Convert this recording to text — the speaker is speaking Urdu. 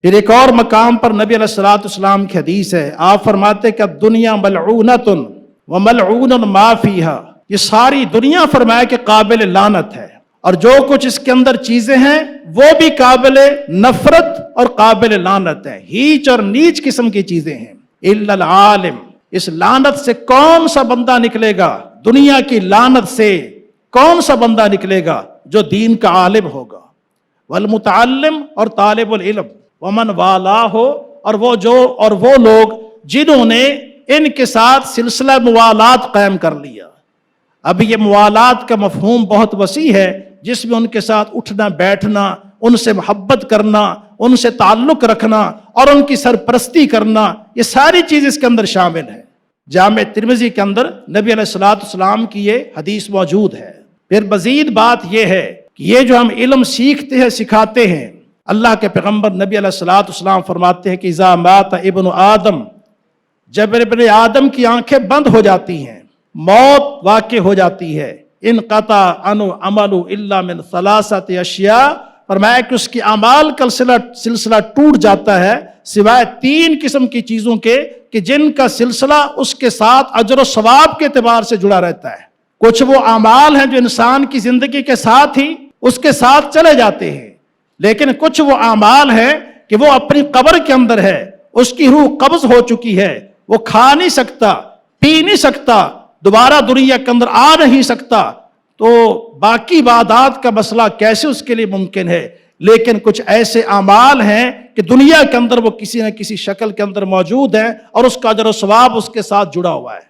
پھر ایک اور مقام پر نبی علیہ الصلوۃ والسلام کی حدیث ہے، آپ فرماتے کہ دنیا ملعونۃ وملعون ما فیہا، یہ ساری دنیا فرمایا کہ قابل لعنت ہے، اور جو کچھ اس کے اندر چیزیں ہیں وہ بھی قابل نفرت اور قابل لعنت ہے، ہیچ اور نیچ قسم کی چیزیں ہیں۔ الا العالم، اس لعنت سے کون سا بندہ نکلے گا؟ دنیا کی لعنت سے کون سا بندہ نکلے گا؟ جو دین کا عالم ہوگا، والمتعلم، اور طالب العلم، ومن والا ہو، اور وہ لوگ جنہوں نے ان کے ساتھ سلسلہ موالات قائم کر لیا۔ اب یہ موالات کا مفہوم بہت وسیع ہے، جس میں ان کے ساتھ اٹھنا بیٹھنا، ان سے محبت کرنا، ان سے تعلق رکھنا اور ان کی سرپرستی کرنا، یہ ساری چیز اس کے اندر شامل ہے۔ جامع ترمذی کے اندر نبی علیہ الصلوۃ والسلام کی یہ حدیث موجود ہے۔ پھر مزید بات یہ ہے کہ یہ جو ہم علم سیکھتے ہیں، سکھاتے ہیں، اللہ کے پیغمبر نبی علیہ الصلوۃ والسلام فرماتے ہیں کہ اذا مات ابن آدم، جب ابن آدم کی آنکھیں بند ہو جاتی ہیں، موت واقع ہو جاتی ہے، انقطع عنہ عمل الا من ثلاثۃ اشیاء، فرمایا کہ اس کی اعمال کا سلسلہ ٹوٹ جاتا ہے سوائے 3 قسم کی چیزوں کے کہ جن کا سلسلہ اس کے ساتھ اجر و ثواب کے اعتبار سے جڑا رہتا ہے۔ کچھ وہ اعمال ہیں جو انسان کی زندگی کے ساتھ ہی اس کے ساتھ چلے جاتے ہیں، لیکن کچھ وہ اعمال ہیں کہ وہ اپنی قبر کے اندر ہے، اس کی روح قبض ہو چکی ہے، وہ کھا نہیں سکتا، پی نہیں سکتا، دوبارہ دنیا کے اندر آ نہیں سکتا، تو باقی عبادات کا مسئلہ کیسے اس کے لیے ممکن ہے؟ لیکن کچھ ایسے اعمال ہیں کہ دنیا کے اندر وہ کسی نہ کسی شکل کے اندر موجود ہیں اور اس کا اجر و ثواب اس کے ساتھ جڑا ہوا ہے۔